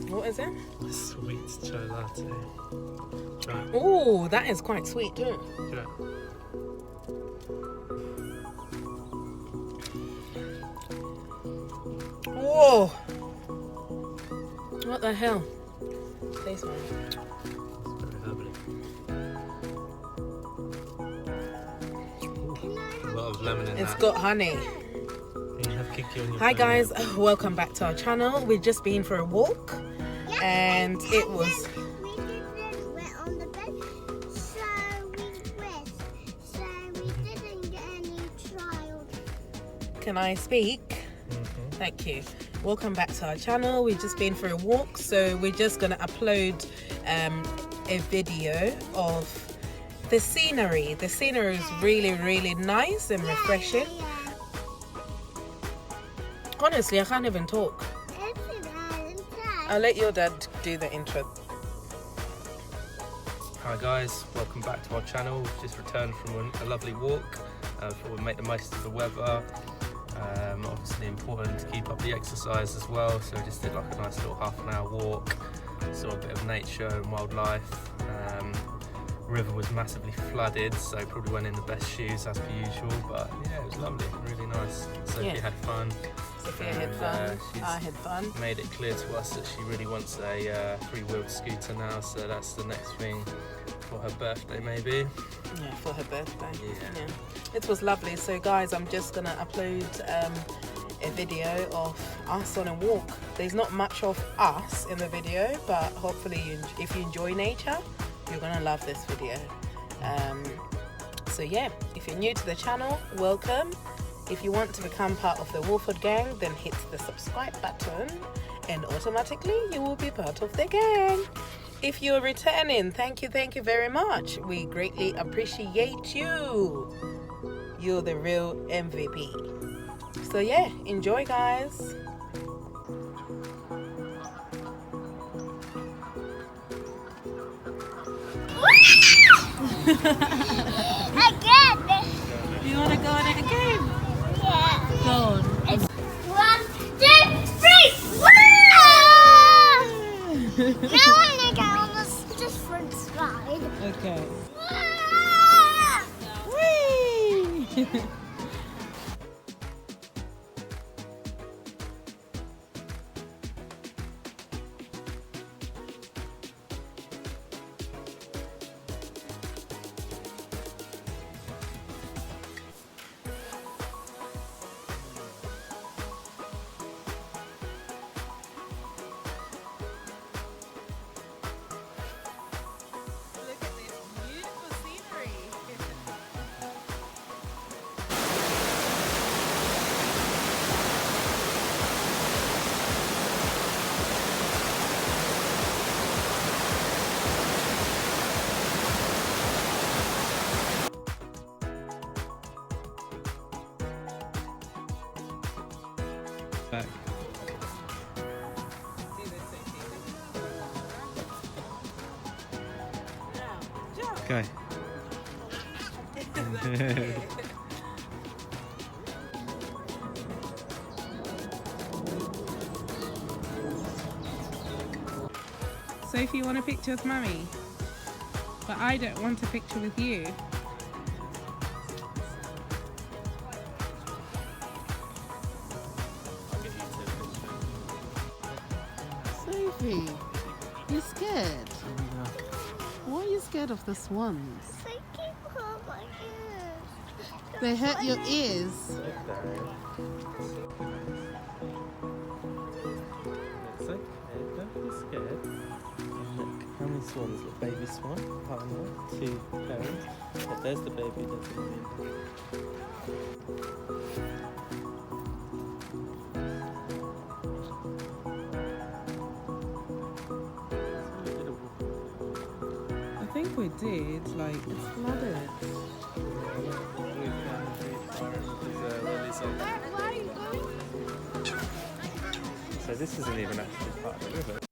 What is it? Sweet chai latte. Try it. Oh, that is quite sweet too. Try it. Whoa! What the hell? Taste man. It's very lovely. Ooh, a lot of lemon in It's that. got honey. You have Kiki on your Hi phone. guys, welcome back to our channel. We've just been for a walk and it was... We didn't wet on the bed, so we didn't get any trial. Can I speak? Thank you. Welcome back to our channel. We've just been for a walk, so we're just gonna upload a video of the scenery. The scenery is really nice and refreshing. Honestly, I can't even talk. I'll let your dad do the intro. Hi guys, welcome back to our channel. We've just returned from a lovely walk. Thought we'd make the most of the weather. Obviously important to keep up the exercise as well, so we just did like a nice little half-an-hour walk, saw a bit of nature and wildlife. River was massively flooded, so probably went in the best shoes as per usual, but yeah, it was lovely, really nice. Sophie had fun. Sophia had fun, I had fun. Made it clear to us that she really wants a three-wheeled scooter now, so that's the next thing for her birthday maybe. Yeah, for her birthday. Yeah. It was lovely. So guys, I'm just gonna upload a video of us on a walk. There's not much of us in the video, but hopefully if you enjoy nature, you're gonna love this video. So yeah, if you're new to the channel, welcome. If you want to become part of the Woolford gang, then hit the subscribe button and automatically you will be part of the gang. If you're returning, thank you very much. We greatly appreciate you. You're the real MVP. So yeah, enjoy guys. Again! You want to go on it again? Yeah. Go on. It's 1, 2, 3! Woo! Now I'm gonna go on this different slide. Okay. Woo! Whee! Look at this beautiful scenery. Back. Okay. Sophie, you want a picture with Mummy? But I don't want a picture with you. Sophie, you scared? Why are you scared of the swans? They keep hurt my ears. They hurt your ears. It's okay, don't be scared. Look, how many swans? Look, baby swan, partner, 2 parents. But there's the baby, there's the baby. I think we did, like, it's flooded. Where are you going? So this isn't even actually part of the river.